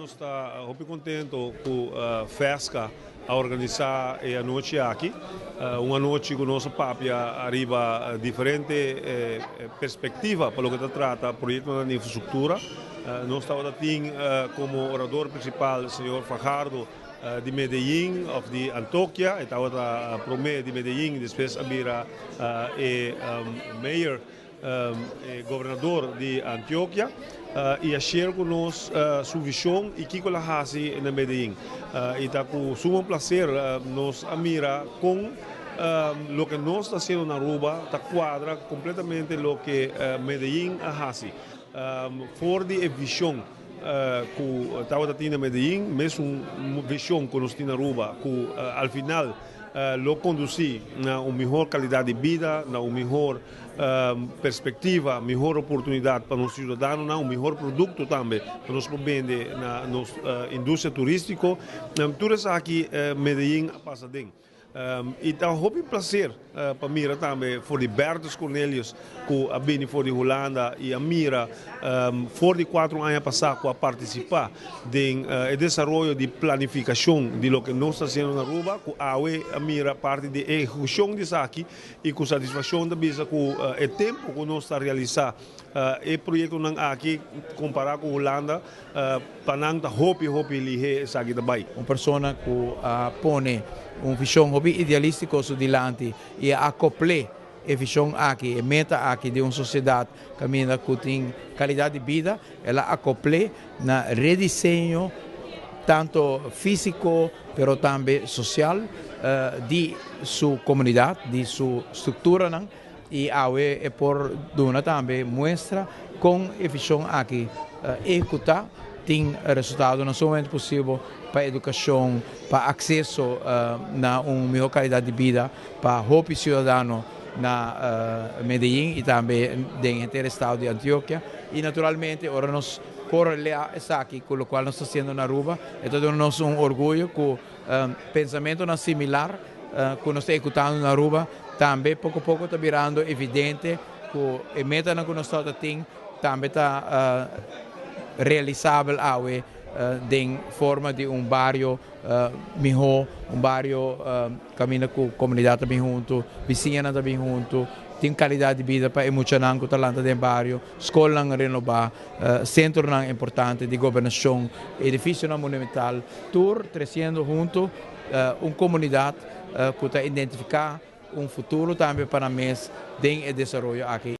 Estou muito contente com a FESCA a organizar a noite aqui. Uma noite com nossa papia arriba diferente perspectiva para o que se trata do projeto de infraestrutura. Nós estamos aqui como orador principal o senhor Fajardo de Medellín, de Antioquia, estava a Promé de Medellín, depois a Bira mayor, governador de Antioquia. E a share conosco sua visão e que ela faz em Medellín. E está com sumo prazer nos mira com o que nós está fazendo na Aruba, está quadra completamente o que Medellín faz. Fora de visão que estava tendo em Medellín, mesmo uma visão que nós temos na Aruba, que ao final lo conduzir a uma melhor qualidade de vida, a uma melhor perspectiva, melhor oportunidade para os cidadãos, um melhor produto também para nós vender na indústria turística. Tudo isso aqui Medellín passa dentro. E está um prazer para mim também, for de Bertus Cornelius, que a Bini for de Holanda e a Mira, for de 4 anos passados, a participar do desenvolvimento de planificação de lo que nós estamos fazendo na Aruba, que a Mira parte de execução disso aqui e com satisfação da visa com o tempo que nós estamos realizando o projeto aqui comparado com a Holanda, para não hope lihe isso aqui também. Uma pessoa que põe uma visão idealística su dilante e acople a visão aqui, a meta aqui de uma sociedade que tem qualidade de vida, ela acople na redesenho tanto físico, pero também social de sua comunidade, de sua estrutura, e é por dona também mostra com a visão aqui executar tem resultado não somente possível para a educação, para acesso a uma melhor qualidade de vida, para o cidadão na Medellín e também no inteiro estado de Antioquia. E naturalmente, agora nós correlamos aqui com o qual nós estamos fazendo na Aruba. Então, é um orgulho que o pensamento similar que nós estamos executando na Aruba também, pouco a pouco, está virando evidente que a meta que nós estamos tendo também está realizável em forma de bairro melhor, bairro caminha com a comunidade também junto, vizinha também junto, tem qualidade de vida para emocionar com o talento do bairro, escola renovar, centro importante de governação, edifício monumental, tour 300 junto, uma comunidade que está identificar um futuro também para nós em desenvolvimento aqui.